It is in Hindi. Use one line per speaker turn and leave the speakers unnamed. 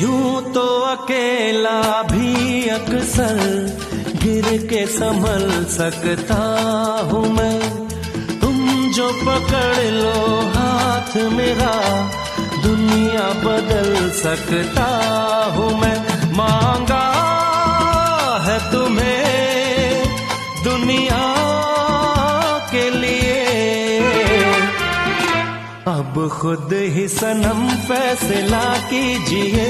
यूं तो अकेला भी अक्सर गिर के संभल सकता हूँ मैं, तुम जो पकड़ लो हाथ मेरा दुनिया बदल सकता हूँ मैं। मांगा है तुम्हें दुनिया के लिए, अब खुद ही सनम फैसला कीजिए।